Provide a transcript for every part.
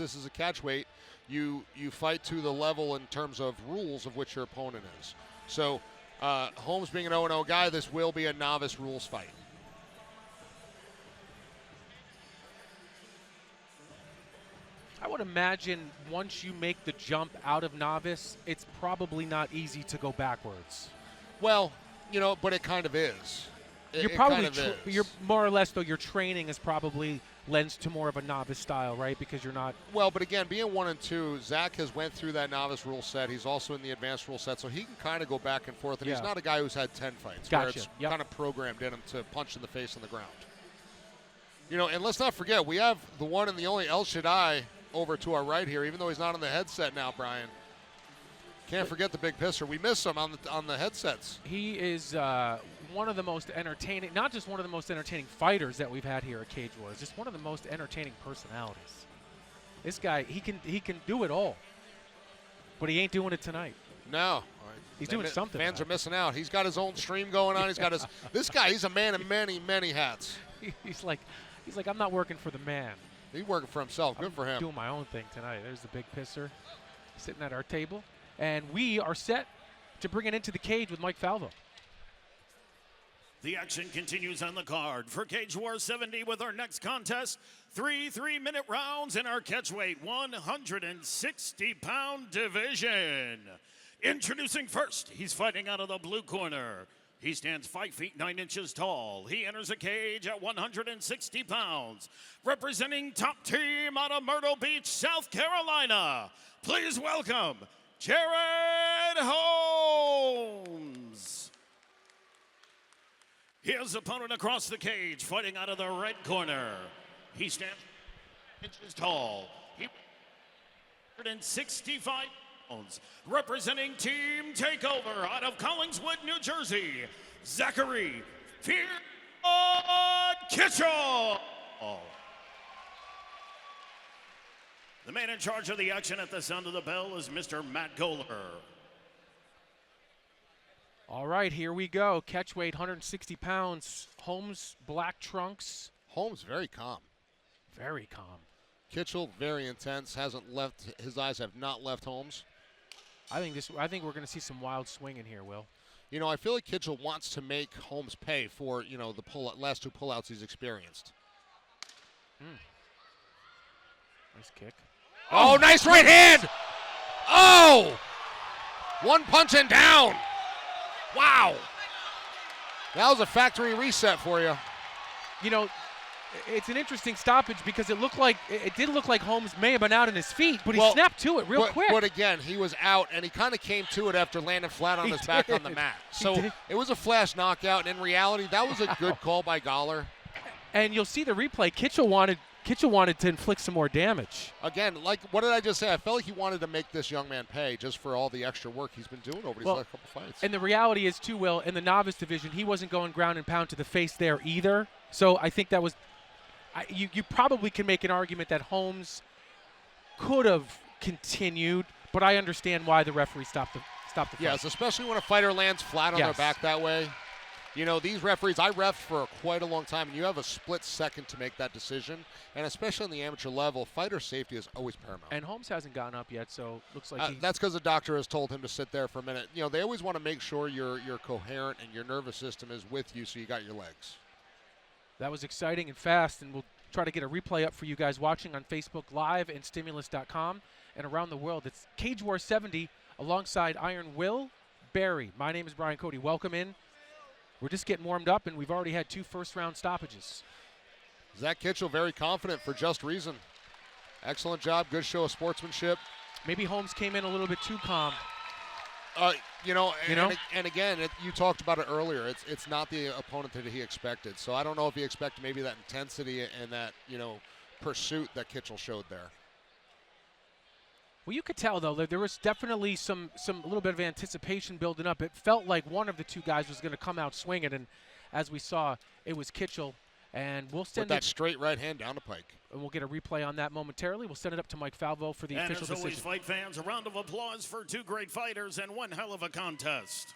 this is a catch weight, you fight to the level in terms of rules of which your opponent is. So Holmes being an 0-0 guy, this will be a novice rules fight. I would imagine once you make the jump out of novice, it's probably not easy to go backwards. Well, but it kind of is. You're probably, you're more or less, though, your training is probably lends to more of a novice style, right? Because you're not. Well, but again, being 1 and 2, Zach has went through that novice rule set. He's also in the advanced rule set, so he can kind of go back and forth. And he's not a guy who's had 10 fights, where it's kind of programmed in him to punch in the face on the ground. And let's not forget, we have the one and the only El Shaddai over to our right here, even though he's not on the headset now, Brian. Can't forget the big pisser. We miss him on the headsets. He is one of the most entertaining, not just one of the most entertaining fighters that we've had here at Cage Wars, just one of the most entertaining personalities. This guy, he can do it all, but he ain't doing it tonight. No. He's doing something. Fans are missing out. He's got his own stream going on. He's got his. This guy, he's a man in many, many hats. He's like, I'm not working for the man. He's working for himself. Good for him. Doing my own thing tonight. There's the big pisser sitting at our table. And we are set to bring it into the cage with Mike Falvo. The action continues on the card for Cage War 70 with our next contest. 3 3-minute rounds in our catchweight 160-pound division. Introducing first, he's fighting out of the blue corner. He stands 5 feet 9 inches tall. He enters a cage at 160 pounds. Representing top team out of Myrtle Beach, South Carolina. Please welcome Jarrett Holmes. His opponent across the cage, fighting out of the red corner. He stands 5 inches tall. He 165 pounds. Representing Team Takeover out of Collingswood, New Jersey, Zachary Kitchell. The man in charge of the action at the sound of the bell is Mr. Matt Goller. All right, here we go. Catchweight, 160 pounds. Holmes, black trunks. Holmes, very calm. Very calm. Kitchell, very intense. Hasn't left. His eyes have not left Holmes. I think we're going to see some wild swinging here, Will. I feel like Kitchell wants to make Holmes pay for, the last 2 pullouts he's experienced. Nice kick. Oh, nice right hand! Oh! One punch and down. Wow. That was a factory reset for you. It's an interesting stoppage because it did look like Holmes may have been out on his feet, but he snapped to it real quick. But again, he was out, and he kind of came to it after landing flat on his back on the mat. So it was a flash knockout, and in reality, that was a good call by Goller. And you'll see the replay. Kitchell wanted to inflict some more damage. Again, what did I just say? I felt like he wanted to make this young man pay just for all the extra work he's been doing over these last couple fights. And the reality is, too, Will, in the novice division, he wasn't going ground and pound to the face there either. So I think that was you probably can make an argument that Holmes could have continued, but I understand why the referee stopped the fight. Yes, especially when a fighter lands flat on their back that way. These referees, I refed for quite a long time, and you have a split second to make that decision. And especially on the amateur level, fighter safety is always paramount. And Holmes hasn't gotten up yet, so looks like that's because the doctor has told him to sit there for a minute. They always want to make sure you're coherent and your nervous system is with you, so you got your legs. That was exciting and fast, and we'll try to get a replay up for you guys watching on Facebook Live and Stimulus.com and around the world. It's Cage War 70 alongside Iron Will Barry. My name is Brian Cody. Welcome in. We're just getting warmed up, and we've already had 2 first-round stoppages. Zach Kitchell, very confident for just reason. Excellent job. Good show of sportsmanship. Maybe Holmes came in a little bit too calm. And again, you talked about it earlier. It's not the opponent that he expected. So I don't know if he expected maybe that intensity and that, pursuit that Kitchell showed there. Well, you could tell, though, that there was definitely some little bit of anticipation building up. It felt like one of the 2 guys was going to come out swinging, and as we saw, it was Kitchell. And we'll send that straight right hand down the pike. And we'll get a replay on that momentarily. We'll send it up to Mike Falvo for the official decision. And as always, fight fans, a round of applause for 2 great fighters and one hell of a contest.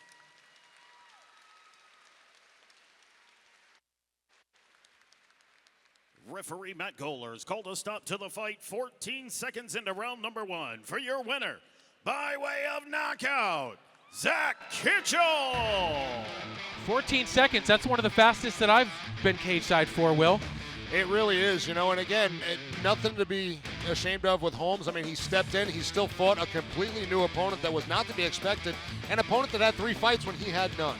Referee Matt Gohlers called a stop to the fight 14 seconds into round number 1 for your winner by way of knockout, Zach Kitchell. 14 seconds, that's one of the fastest that I've been cage side for, Will. It really is, and again, nothing to be ashamed of with Holmes. I mean, he stepped in, he still fought a completely new opponent that was not to be expected, an opponent that had 3 fights when he had none.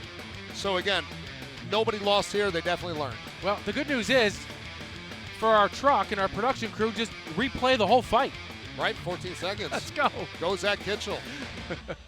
So again, nobody lost here, they definitely learned. Well, the good news is, for our truck and our production crew, just replay the whole fight. Right, 14 seconds. Let's go. Go Zach Kitchell.